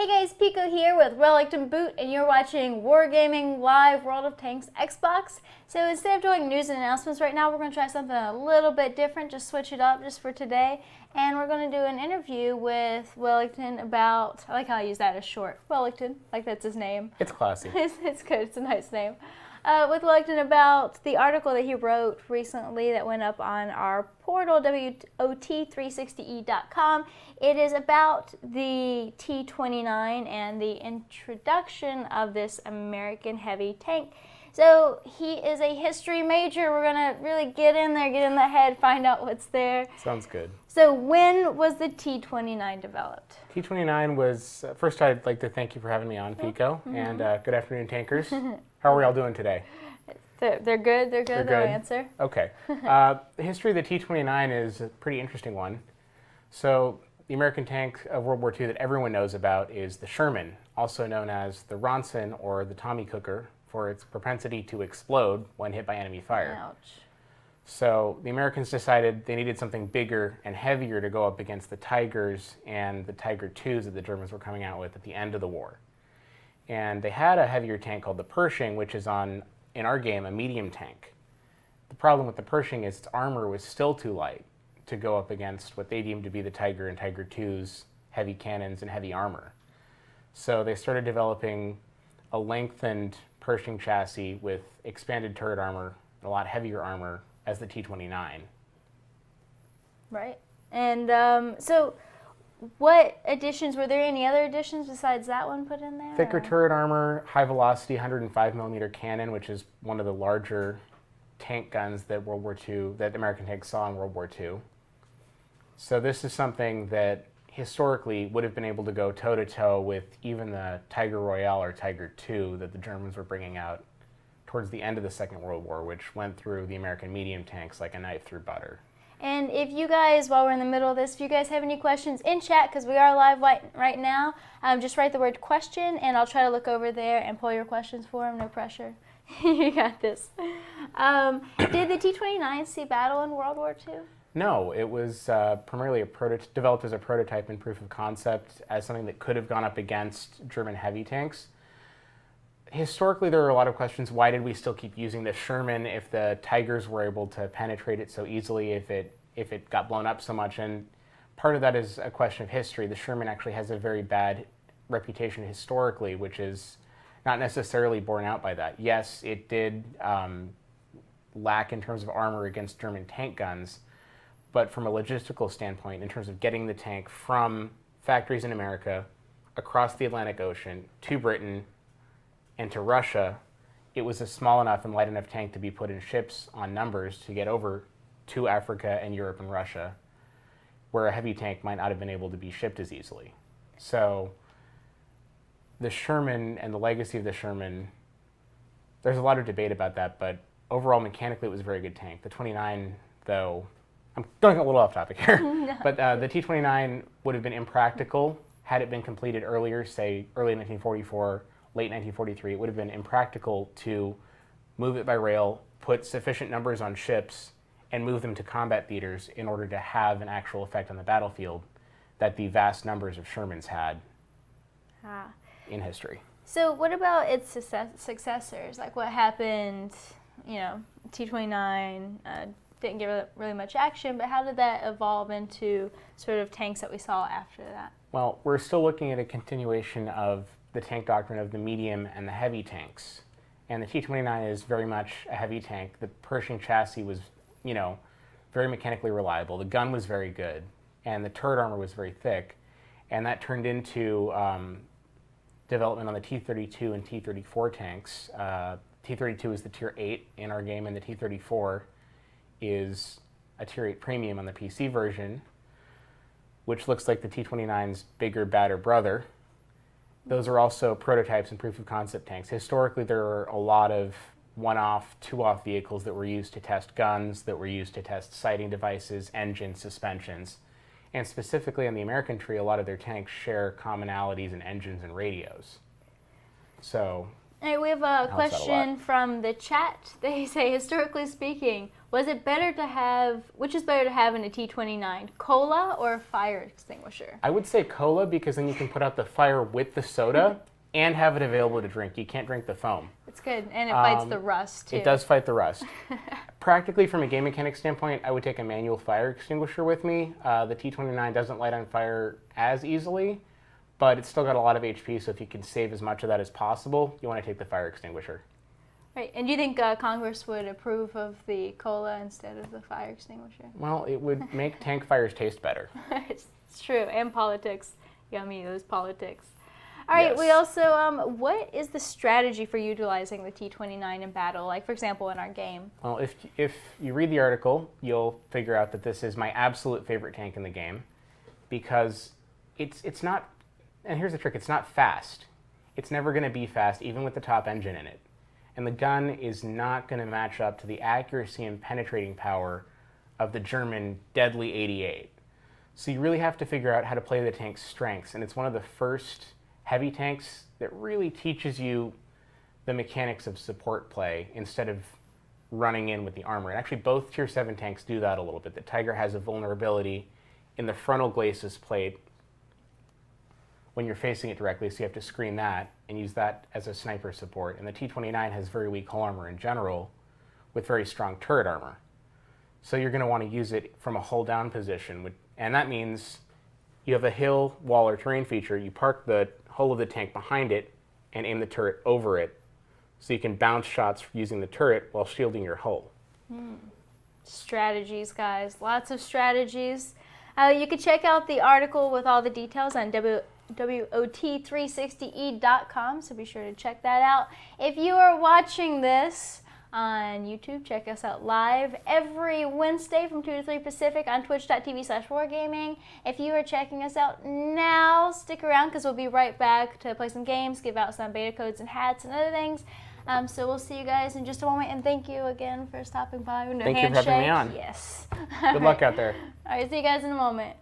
Hey guys, Pico here with Wellington Boot, and you're watching Wargaming Live World of Tanks Xbox. So instead of doing news and announcements right now, we're going to try something a little bit different, just switch it up just for today. And we're going to do an interview with Wellington about, I like how I use that as short, Wellington, like that's his name. It's classy. It's good, it's a nice name. With Wellington about the article that he wrote recently that went up on our portal, WOT360E.com. It is about the T-29 and the introduction of this American heavy tank. So he is a history major. We're going to really get in there, get in the head, find out what's there. Sounds good. So when was the T-29 developed? T-29 was, first I'd like to thank you for having me on, Pico, and good afternoon, tankers. How are we all doing today? They're good, they're good, they'll answer. Okay. The history of the T-29 is a pretty interesting one. So the American tank of World War II that everyone knows about is the Sherman, also known as the Ronson or the Tommy Cooker, for its propensity to explode when hit by enemy fire. Ouch. So the Americans decided they needed something bigger and heavier to go up against the Tigers and the Tiger IIs that the Germans were coming out with at the end of the war. And they had a heavier tank called the Pershing, which is in our game, a medium tank. The problem with the Pershing is its armor was still too light to go up against what they deemed to be the Tiger and Tiger II's heavy cannons and heavy armor. So they started developing a lengthened Pershing chassis with expanded turret armor, a lot heavier armor as the T-29. Right. And so what additions, were there any other additions besides that one put in there? Thicker turret armor, high velocity 105 millimeter cannon, which is one of the larger tank guns that that American tanks saw in World War II. So this is something that historically would have been able to go toe-to-toe with even the Tiger Royale or Tiger II that the Germans were bringing out towards the end of the Second World War, which went through the American medium tanks like a knife through butter. And if you guys, while we're in the middle of this, if you guys have any questions in chat, because we are live right now, just write the word question, and I'll try to look over there and pull your questions for them. No pressure. You got this. Did the T-29 see battle in World War II? No, it was primarily developed as a prototype and proof of concept as something that could have gone up against German heavy tanks. Historically, there are a lot of questions. Why did we still keep using the Sherman if the Tigers were able to penetrate it so easily, if it got blown up so much? And part of that is a question of history. The Sherman actually has a very bad reputation historically, which is not necessarily borne out by that. Yes, it did lack in terms of armor against German tank guns, but from a logistical standpoint, in terms of getting the tank from factories in America across the Atlantic Ocean to Britain and to Russia, it was a small enough and light enough tank to be put in ships on numbers to get over to Africa and Europe and Russia, where a heavy tank might not have been able to be shipped as easily. So the Sherman and the legacy of the Sherman, there's a lot of debate about that, but overall mechanically it was a very good tank. The 29, though, I'm going a little off topic here, no. But the T-29 would have been impractical had it been completed earlier, say early 1944, late 1943. It would have been impractical to move it by rail, put sufficient numbers on ships, and move them to combat theaters in order to have an actual effect on the battlefield that the vast numbers of Shermans had in history. So what about its successors? Like what happened, T-29 didn't get really much action, but how did that evolve into sort of tanks that we saw after that? Well, we're still looking at a continuation of the tank doctrine of the medium and the heavy tanks. And the T-29 is very much a heavy tank. The Pershing chassis was, very mechanically reliable. The gun was very good, and the turret armor was very thick. And that turned into development on the T-32 and T-34 tanks. T-32 is the Tier 8 in our game, and the T-34 is a Tier 8 premium on the PC version, which looks like the T-29's bigger, badder brother. Those are also prototypes and proof of concept tanks. Historically, there are a lot of one-off, two-off vehicles that were used to test guns, that were used to test sighting devices, engines, suspensions. And specifically on the American tree, a lot of their tanks share commonalities in engines and radios. So All right, we have a question from the chat. They say, historically speaking, which is better to have in a T-29, cola or a fire extinguisher? I would say cola, because then you can put out the fire with the soda and have it available to drink. You can't drink the foam. It's good, and it fights the rust, too. It does fight the rust. Practically, from a game mechanic standpoint, I would take a manual fire extinguisher with me. The T-29 doesn't light on fire as easily, but it's still got a lot of HP, so if you can save as much of that as possible, you want to take the fire extinguisher. Right, and do you think Congress would approve of the cola instead of the fire extinguisher? Well, it would make tank fires taste better. It's true, and politics. Yummy, those politics. All right, Yes. we also, what is the strategy for utilizing the T-29 in battle, like, for example, in our game? Well, if you read the article, you'll figure out that this is my absolute favorite tank in the game, because it's not, and here's the trick, it's not fast. It's never going to be fast, even with the top engine in it. And the gun is not going to match up to the accuracy and penetrating power of the German deadly 88. So you really have to figure out how to play the tank's strengths, and it's one of the first heavy tanks that really teaches you the mechanics of support play instead of running in with the armor. And actually both Tier 7 tanks do that a little bit. The Tiger has a vulnerability in the frontal glacis plate when you're facing it directly, so you have to screen that and use that as a sniper support. And the T-29 has very weak hull armor in general with very strong turret armor. So you're going to want to use it from a hull down position, and that means you have a hill, wall, or terrain feature. You park the hull of the tank behind it and aim the turret over it, so you can bounce shots using the turret while shielding your hull. Strategies, guys. Lots of strategies. You can check out the article with all the details on WOT360E.com, so be sure to check that out. If you are watching this on YouTube, check us out live every Wednesday from 2 to 3 Pacific on twitch.tv/wargaming. If you are checking us out now, stick around because we'll be right back to play some games, give out some beta codes and hats and other things. So we'll see you guys in just a moment, and thank you again for stopping by. Thank you for having me on. Yes. Good luck out there. All right, see you guys in a moment.